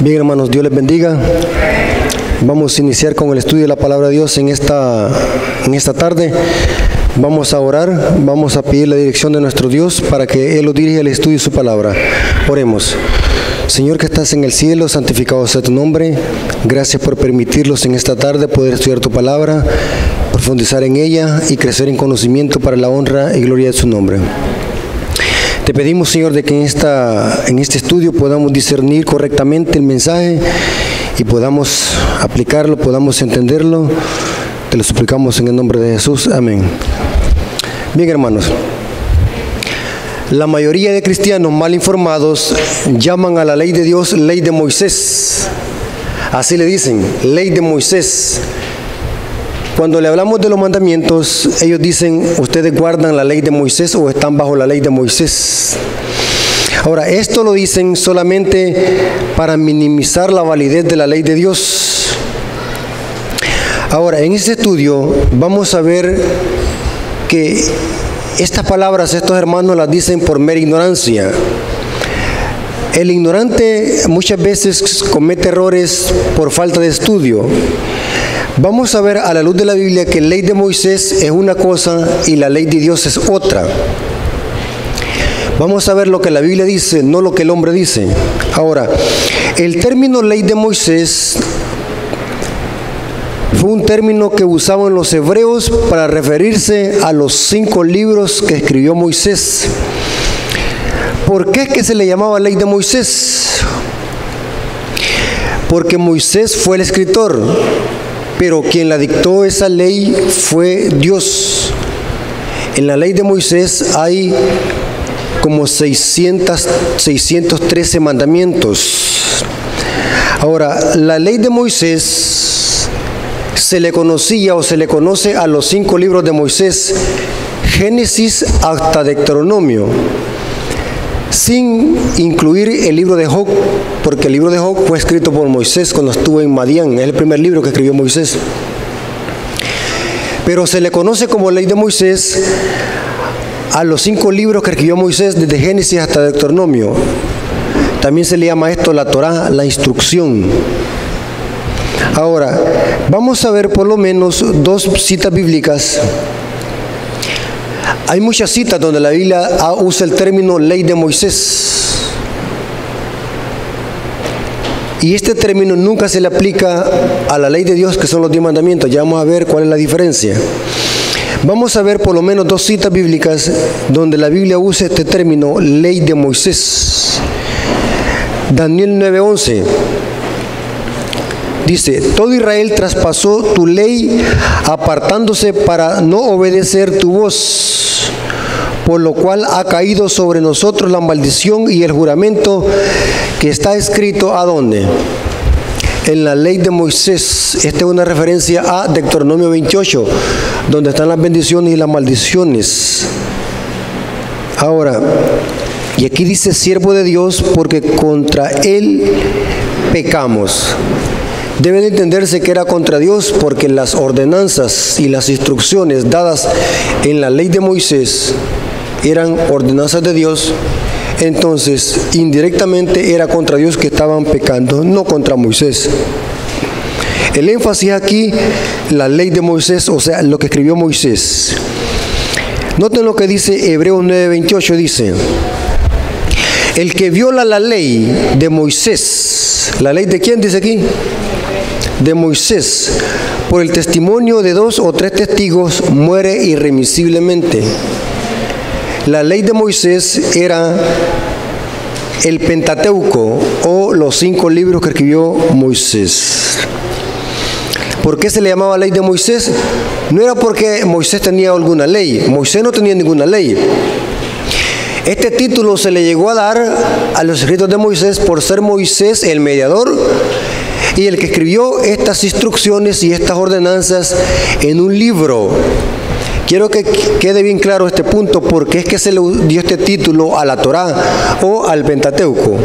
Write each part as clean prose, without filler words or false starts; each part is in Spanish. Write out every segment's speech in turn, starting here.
Bien, hermanos, Dios les bendiga. Vamos a iniciar con el estudio de la palabra de Dios en esta tarde. Vamos a orar, vamos a pedir la dirección de nuestro Dios para que Él nos dirija el estudio de su palabra. Oremos. Señor que estás en el cielo, santificado sea tu nombre. Gracias por permitirnos en esta tarde poder estudiar tu palabra, profundizar en ella y crecer en conocimiento para la honra y gloria de su nombre. Te pedimos, Señor, de que en este estudio podamos discernir correctamente el mensaje y podamos aplicarlo, podamos entenderlo. Te lo suplicamos en el nombre de Jesús. Amén. Bien, hermanos. La mayoría de cristianos mal informados llaman a la ley de Dios ley de Moisés. Así le dicen, ley de Moisés. Cuando le hablamos de los mandamientos, ellos dicen, ustedes guardan la ley de Moisés o están bajo la ley de Moisés. Ahora, esto lo dicen solamente para minimizar la validez de la ley de Dios. Ahora, en este estudio vamos a ver que estas palabras, estos hermanos las dicen por mera ignorancia. El ignorante muchas veces comete errores por falta de estudio. Vamos a ver a la luz de la Biblia que la ley de Moisés es una cosa y la ley de Dios es otra. Vamos a ver lo que la Biblia dice, no lo que el hombre dice. Ahora, el término ley de Moisés fue un término que usaban los hebreos para referirse a los 5 libros que escribió Moisés. ¿Por qué es que se le llamaba ley de Moisés? Porque Moisés fue el escritor, pero quien la dictó esa ley fue Dios. En la ley de Moisés hay como 613 mandamientos. Ahora, la ley de Moisés se le conocía o se le conoce a los 5 libros de Moisés, Génesis hasta Deuteronomio, sin incluir el libro de Job, porque el libro de Job fue escrito por Moisés cuando estuvo en Madián, es el primer libro que escribió Moisés. Pero se le conoce como ley de Moisés a los 5 libros que escribió Moisés desde Génesis hasta Deuteronomio. También se le llama esto la Torá, la instrucción. Ahora, vamos a ver por lo menos 2 citas bíblicas. Hay muchas citas donde la Biblia usa el término ley de Moisés. Y este término nunca se le aplica a la ley de Dios, que son los 10 mandamientos. Ya vamos a ver cuál es la diferencia. Vamos a ver por lo menos 2 citas bíblicas donde la Biblia usa este término ley de Moisés. Daniel 9:11. Dice, todo Israel traspasó tu ley apartándose para no obedecer tu voz, por lo cual ha caído sobre nosotros la maldición y el juramento que está escrito ¿a dónde? En la ley de Moisés. Esta es una referencia a Deuteronomio 28, donde están las bendiciones y las maldiciones. Ahora, y aquí dice siervo de Dios, porque contra él pecamos. Debe de entenderse que era contra Dios porque las ordenanzas y las instrucciones dadas en la ley de Moisés eran ordenanzas de Dios. Entonces, indirectamente era contra Dios que estaban pecando, no contra Moisés. El énfasis aquí, la ley de Moisés, o sea, lo que escribió Moisés. Noten lo que dice Hebreos 9:28, dice, el que viola la ley de Moisés, ¿la ley de quién dice aquí? De Moisés, por el testimonio de 2 o 3 testigos, muere irremisiblemente. La ley de Moisés era el Pentateuco o los 5 libros que escribió Moisés. ¿Por qué se le llamaba ley de Moisés? No era porque Moisés tenía alguna ley. Moisés no tenía ninguna ley. Este título se le llegó a dar a los escritos de Moisés por ser Moisés el mediador y el que escribió estas instrucciones y estas ordenanzas en un libro. Quiero que quede bien claro este punto, porque es que se le dio este título a la Torá o al Pentateuco.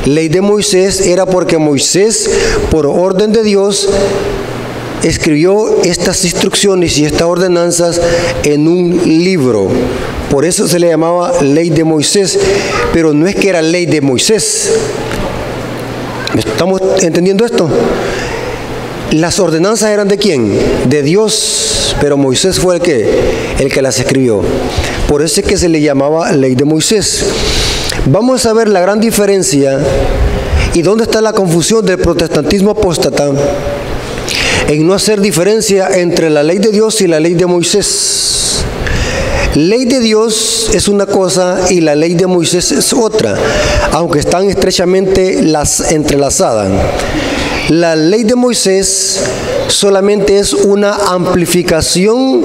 Ley de Moisés era porque Moisés, por orden de Dios, escribió estas instrucciones y estas ordenanzas en un libro. Por eso se le llamaba ley de Moisés, pero no es que era ley de Moisés. ¿Estamos entendiendo esto? Las ordenanzas eran ¿de quién? De Dios, pero Moisés fue el que las escribió. Por eso es que se le llamaba ley de Moisés. Vamos a ver la gran diferencia y dónde está la confusión del protestantismo apóstata en no hacer diferencia entre la ley de Dios y la ley de Moisés. Ley de Dios es una cosa y la ley de Moisés es otra, aunque están estrechamente entrelazadas. La ley de Moisés solamente es una amplificación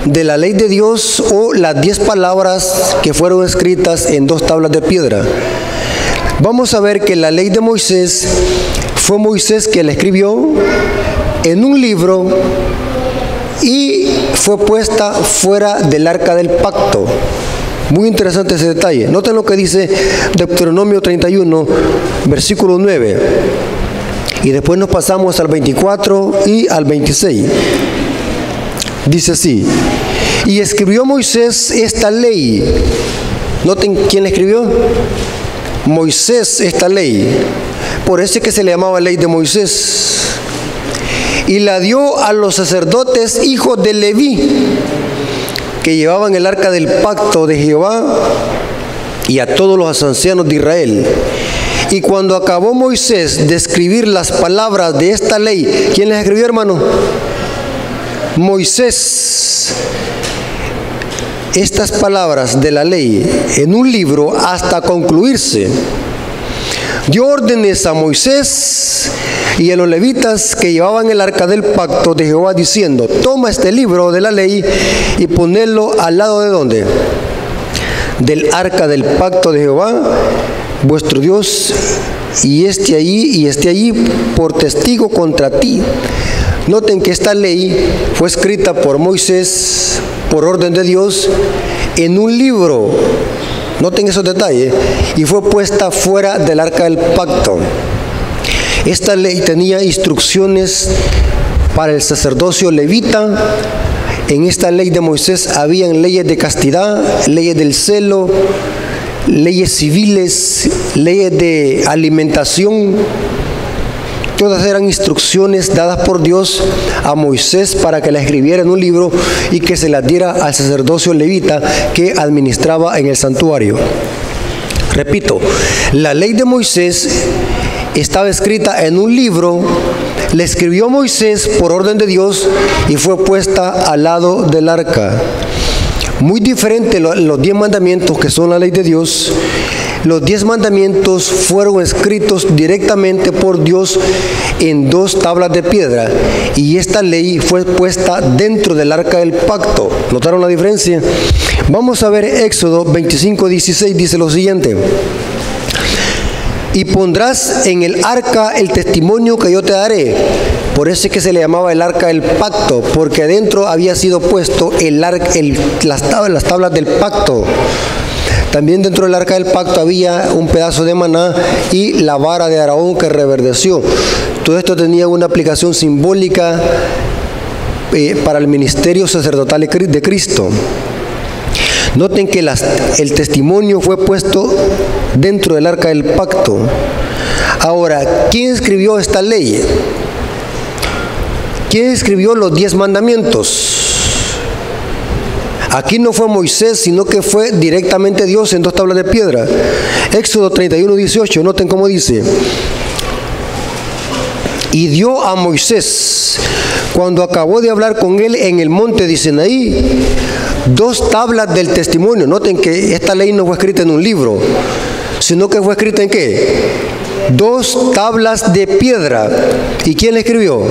de la ley de Dios o las 10 palabras que fueron escritas en 2 tablas de piedra. Vamos a ver que la ley de Moisés fue Moisés que la escribió en un libro y fue puesta fuera del arca del pacto. Muy interesante ese detalle. Noten lo que dice Deuteronomio 31, versículo 9. Y después nos pasamos al 24 y al 26. Dice así: y escribió Moisés esta ley. Noten quién la escribió. Moisés esta ley. Por eso es que se le llamaba ley de Moisés. Y la dio a los sacerdotes hijos de Leví, que llevaban el arca del pacto de Jehová, y a todos los ancianos de Israel. Y cuando acabó Moisés de escribir las palabras de esta ley, ¿quién las escribió, hermano? Moisés. Estas palabras de la ley en un libro hasta concluirse, dio órdenes a Moisés y a los levitas que llevaban el arca del pacto de Jehová, diciendo: toma este libro de la ley y ponedlo al lado de ¿dónde? Del arca del pacto de Jehová, vuestro Dios, y esté allí por testigo contra ti. Noten que esta ley fue escrita por Moisés por orden de Dios en un libro. Noten esos detalles. Y fue puesta fuera del arca del pacto. Esta ley tenía instrucciones para el sacerdocio levita. En esta ley de Moisés habían leyes de castidad, leyes del celo, leyes civiles, leyes de alimentación. Todas eran instrucciones dadas por Dios a Moisés para que las escribiera en un libro y que se las diera al sacerdocio levita que administraba en el santuario. Repito, la ley de Moisés estaba escrita en un libro, la escribió Moisés por orden de Dios y fue puesta al lado del arca. Muy diferente los 10 mandamientos, que son la ley de Dios. Los 10 mandamientos fueron escritos directamente por Dios en 2 tablas de piedra, y esta ley fue puesta dentro del arca del pacto. ¿Notaron la diferencia? Vamos a ver Éxodo 25:16, dice lo siguiente: y pondrás en el arca el testimonio que yo te daré. Por eso es que se le llamaba el arca del pacto, porque adentro había sido puesto las tablas del pacto. También dentro del arca del pacto había un pedazo de maná y la vara de Aarón que reverdeció. Todo esto tenía una aplicación simbólica para el ministerio sacerdotal de Cristo. Noten que el testimonio fue puesto dentro del arca del pacto. Ahora, ¿quién escribió esta ley? ¿Quién escribió los 10 mandamientos? Aquí no fue Moisés, sino que fue directamente Dios en 2 tablas de piedra. Éxodo 31:18, noten cómo dice: y dio a Moisés, cuando acabó de hablar con él en el monte de Sinaí, 2 tablas del testimonio. Noten que esta ley no fue escrita en un libro, sino que fue escrita ¿en qué? 2 tablas de piedra. ¿Y quién la escribió?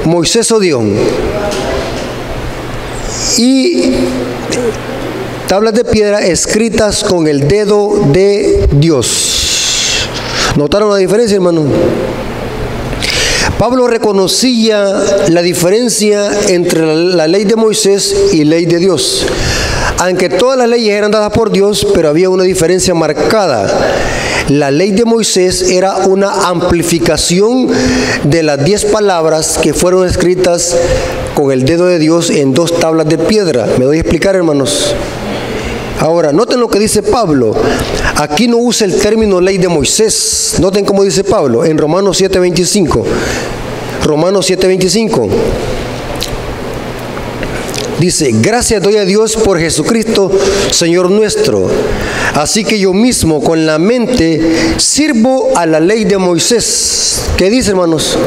Moisés o Dios. Y tablas de piedra escritas con el dedo de Dios. ¿Notaron la diferencia, hermano? Pablo reconocía la diferencia entre la ley de Moisés y ley de Dios. Aunque todas las leyes eran dadas por Dios, pero había una diferencia marcada. La ley de Moisés era una amplificación de las 10 palabras que fueron escritas con el dedo de Dios en 2 tablas de piedra. ¿Me doy a explicar, hermanos? Ahora, noten lo que dice Pablo: Aquí no usa el término ley de Moisés. Noten cómo dice Pablo en Romanos 7:25. Romanos 7:25. Dice: gracias doy a Dios por Jesucristo, Señor nuestro. Así que yo mismo con la mente sirvo a la ley de Moisés. ¿Qué dice, hermanos?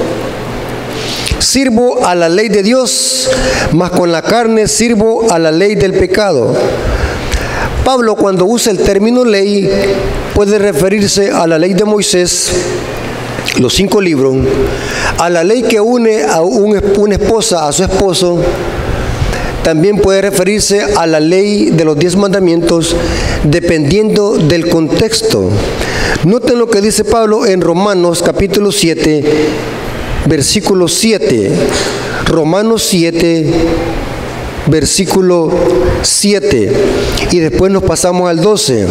Sirvo a la ley de Dios, mas con la carne sirvo a la ley del pecado. Pablo, cuando usa el término ley, puede referirse a la ley de Moisés, los 5 libros, a la ley que une a una esposa a su esposo. También puede referirse a la ley de los 10 mandamientos, dependiendo del contexto. Noten lo que dice Pablo en Romanos capítulo 7, versículo 7. Romanos 7, versículo 7. Y después nos pasamos al 12.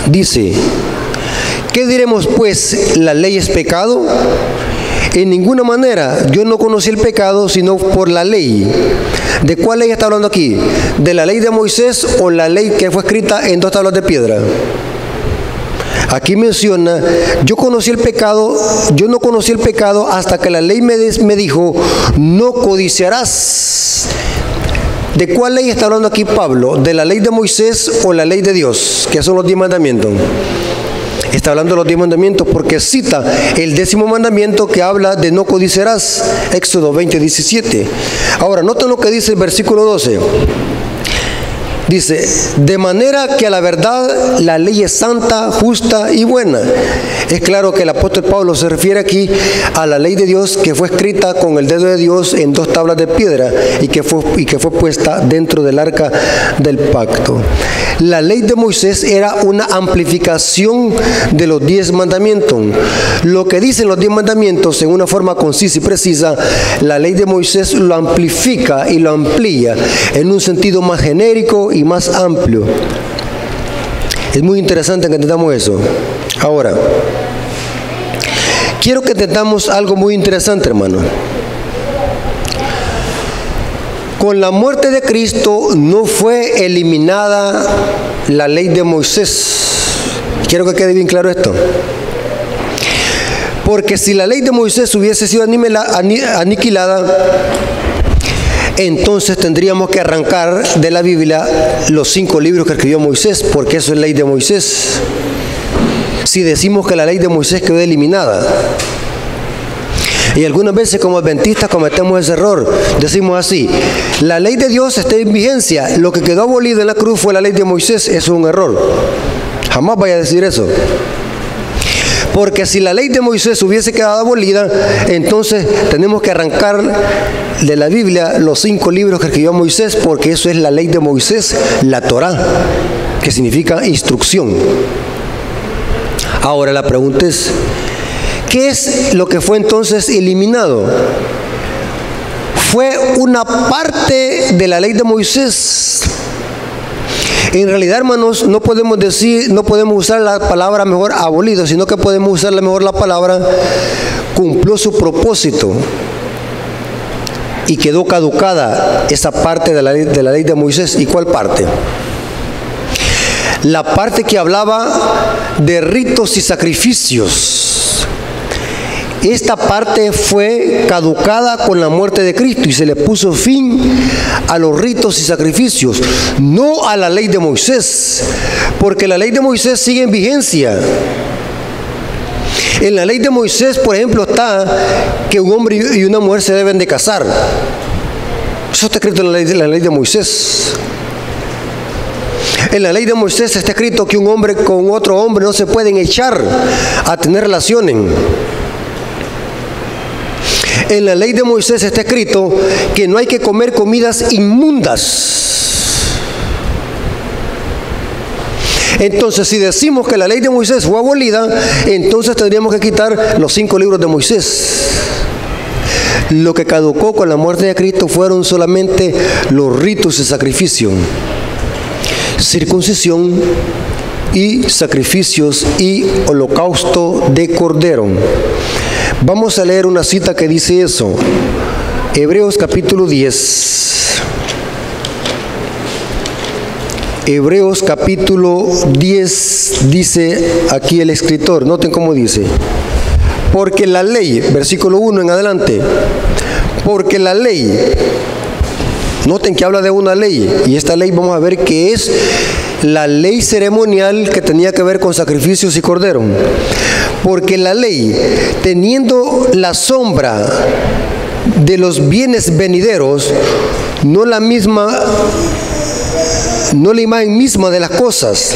Dice: ¿qué diremos pues? ¿La ley es pecado? En ninguna manera. Yo no conocí el pecado sino por la ley. ¿De cuál ley está hablando aquí? ¿De la ley de Moisés o la ley que fue escrita en 2 tablas de piedra? Aquí menciona: yo conocí el pecado, yo no conocí el pecado hasta que la ley me dijo: no codiciarás. ¿De cuál ley está hablando aquí Pablo? ¿De la ley de Moisés o la ley de Dios, que son los 10 mandamientos? Está hablando de los 10 mandamientos porque cita el 10º mandamiento que habla de no codiciarás, Éxodo 20:17. Ahora, noten lo que dice el versículo 12. Dice: de manera que a la verdad la ley es santa, justa y buena. Es claro que el apóstol Pablo se refiere aquí a la ley de Dios que fue escrita con el dedo de Dios en 2 tablas de piedra y que fue puesta dentro del arca del pacto. La ley de Moisés era una amplificación de los 10 mandamientos. Lo que dicen los 10 mandamientos en una forma concisa y precisa, la ley de Moisés lo amplifica y lo amplía en un sentido más genérico y más amplio. Es muy interesante que entendamos eso. Ahora, quiero que entendamos algo muy interesante, hermano. Con la muerte de Cristo no fue eliminada la ley de Moisés. Quiero que quede bien claro esto. Porque si la ley de Moisés hubiese sido aniquilada, entonces tendríamos que arrancar de la Biblia los 5 libros que escribió Moisés, porque eso es ley de Moisés. Si decimos que la ley de Moisés quedó eliminada. Y algunas veces como adventistas cometemos ese error. Decimos así: la ley de Dios está en vigencia, lo que quedó abolido en la cruz fue la ley de Moisés. Eso es un error. Jamás vaya a decir eso. Porque si la ley de Moisés hubiese quedado abolida, entonces tenemos que arrancar de la Biblia los 5 libros que escribió Moisés, porque eso es la ley de Moisés, la Torá, que significa instrucción. Ahora la pregunta es: ¿qué es lo que fue entonces eliminado? Fue una parte de la ley de Moisés. En realidad, hermanos, no podemos usar la palabra mejor abolido, sino que podemos usar mejor la palabra cumplió su propósito y quedó caducada esa parte de la ley de Moisés. ¿Y cuál parte? La parte que hablaba de ritos y sacrificios. Esta parte fue caducada con la muerte de Cristo y se le puso fin a los ritos y sacrificios, no a la ley de Moisés, porque la ley de Moisés sigue en vigencia. En la ley de Moisés, por ejemplo, está que un hombre y una mujer se deben de casar. Eso está escrito en la ley de Moisés. En la ley de Moisés está escrito que un hombre con otro hombre no se pueden echar a tener relaciones. En la ley de Moisés está escrito que no hay que comer comidas inmundas. Entonces, si decimos que la ley de Moisés fue abolida, entonces tendríamos que quitar los 5 libros de Moisés. Lo que caducó con la muerte de Cristo fueron solamente los ritos de sacrificio, circuncisión y sacrificios y holocausto de cordero. Vamos a leer una cita que dice eso. Hebreos capítulo 10. Hebreos capítulo 10 dice aquí el escritor, noten cómo dice, porque la ley, versículo 1 en adelante, porque la ley, noten que habla de una ley, y esta ley vamos a ver que es la ley ceremonial que tenía que ver con sacrificios y corderos. Porque la ley, teniendo la sombra de los bienes venideros, no la imagen misma de las cosas,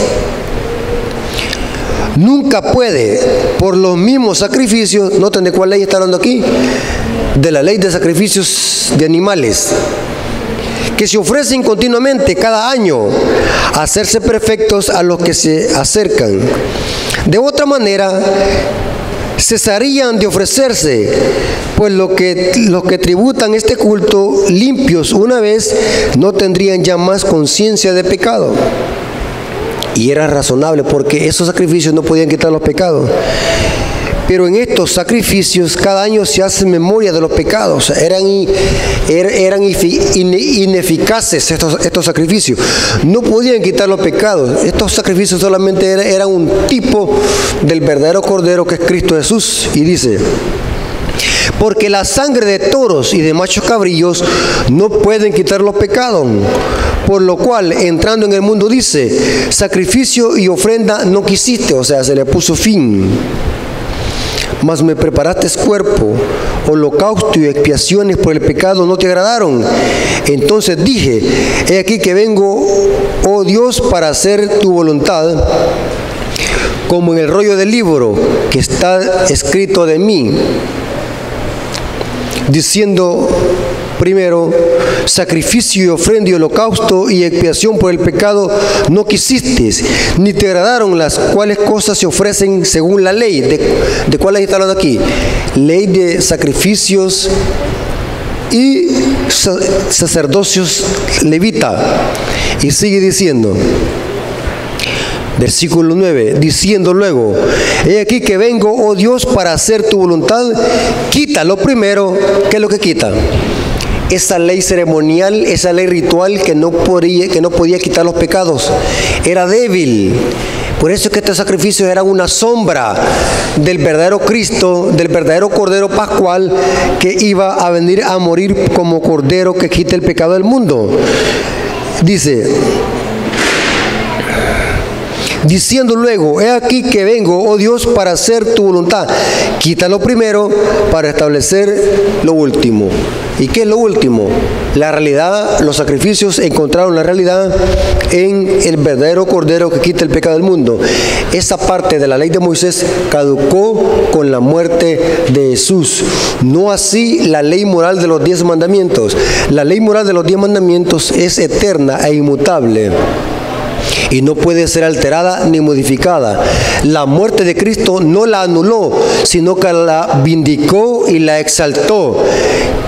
nunca puede, por los mismos sacrificios, noten de cuál ley está hablando aquí, de la ley de sacrificios de animales, que se ofrecen continuamente cada año, hacerse perfectos a los que se acercan. De otra manera, cesarían de ofrecerse, pues los que tributan este culto limpios una vez no tendrían ya más conciencia de pecado. Y era razonable porque esos sacrificios no podían quitar los pecados. Pero en estos sacrificios cada año se hace memoria de los pecados. Eran ineficaces estos sacrificios. No podían quitar los pecados. Estos sacrificios solamente eran un tipo del verdadero Cordero que es Cristo Jesús. Y dice, porque la sangre de toros y de machos cabrillos no pueden quitar los pecados. Por lo cual, entrando en el mundo, dice, sacrificio y ofrenda no quisiste, o sea, se le puso fin. Mas me preparaste cuerpo, holocausto y expiaciones por el pecado no te agradaron. Entonces dije, he aquí que vengo, oh Dios, para hacer tu voluntad, como en el rollo del libro que está escrito de mí, diciendo primero, sacrificio y ofrenda y holocausto y expiación por el pecado no quisiste, ni te agradaron las cuales cosas se ofrecen según la ley. ¿De cuál ley está hablando aquí? Ley de sacrificios y sacerdocios levita. Y sigue diciendo, versículo 9, diciendo luego, he aquí que vengo, oh Dios, para hacer tu voluntad. Quita lo primero. ¿Qué es lo que quita? Esa ley ceremonial, esa ley ritual que no podía quitar los pecados. Era débil. Por eso es que estos sacrificios eran una sombra del verdadero Cristo, del verdadero Cordero Pascual que iba a venir a morir como Cordero que quita el pecado del mundo. Dice, diciendo luego, he aquí que vengo, oh Dios, para hacer tu voluntad. Quita lo primero para establecer lo último. ¿Y qué es lo último? La realidad, los sacrificios encontraron la realidad en el verdadero Cordero que quita el pecado del mundo. Esa parte de la ley de Moisés caducó con la muerte de Jesús. No así la ley moral de los 10 mandamientos. La ley moral de los 10 mandamientos es eterna e inmutable y no puede ser alterada ni modificada. La muerte de Cristo no la anuló, sino que la vindicó y la exaltó.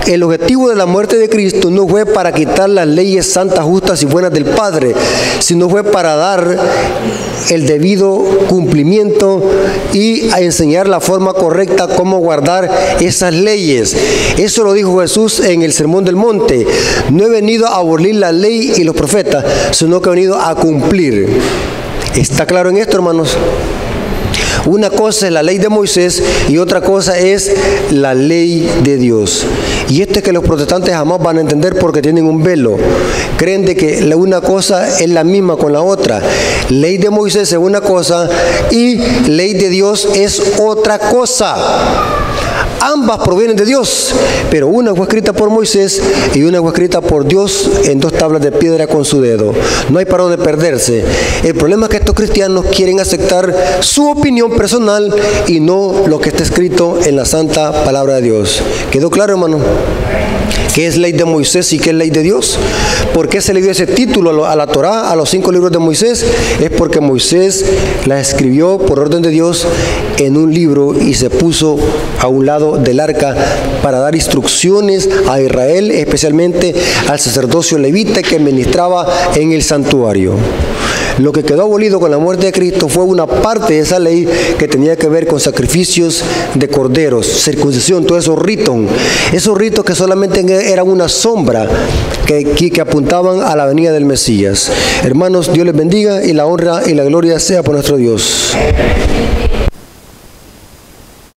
El objetivo de la muerte de Cristo no fue para quitar las leyes santas, justas y buenas del Padre, sino fue para dar el debido cumplimiento y a enseñar la forma correcta cómo guardar esas leyes. Eso lo dijo Jesús en el Sermón del Monte. No he venido a abolir la ley y los profetas, sino que he venido a cumplir. ¿Está claro en esto, hermanos? Una cosa es la ley de Moisés y otra cosa es la ley de Dios. Y esto es que los protestantes jamás van a entender porque tienen un velo. Creen de que una cosa es la misma con la otra. Ley de Moisés es una cosa y ley de Dios es otra cosa. Ambas provienen de Dios, pero una fue escrita por Moisés y una fue escrita por Dios en 2 tablas de piedra con su dedo. No hay para dónde perderse. El problema es que estos cristianos quieren aceptar su opinión personal y no lo que está escrito en la santa palabra de Dios. ¿Quedó claro, hermano? ¿Qué es ley de Moisés y qué es ley de Dios? ¿Por qué se le dio ese título a la Torá, a los 5 libros de Moisés? Es porque Moisés la escribió por orden de Dios en un libro y se puso a un lado del arca para dar instrucciones a Israel, especialmente al sacerdocio levita que ministraba en el santuario. Lo que quedó abolido con la muerte de Cristo fue una parte de esa ley que tenía que ver con sacrificios de corderos, circuncisión, todos esos ritos que solamente eran una sombra que apuntaban a la venida del Mesías. Hermanos, Dios les bendiga y la honra y la gloria sea por nuestro Dios.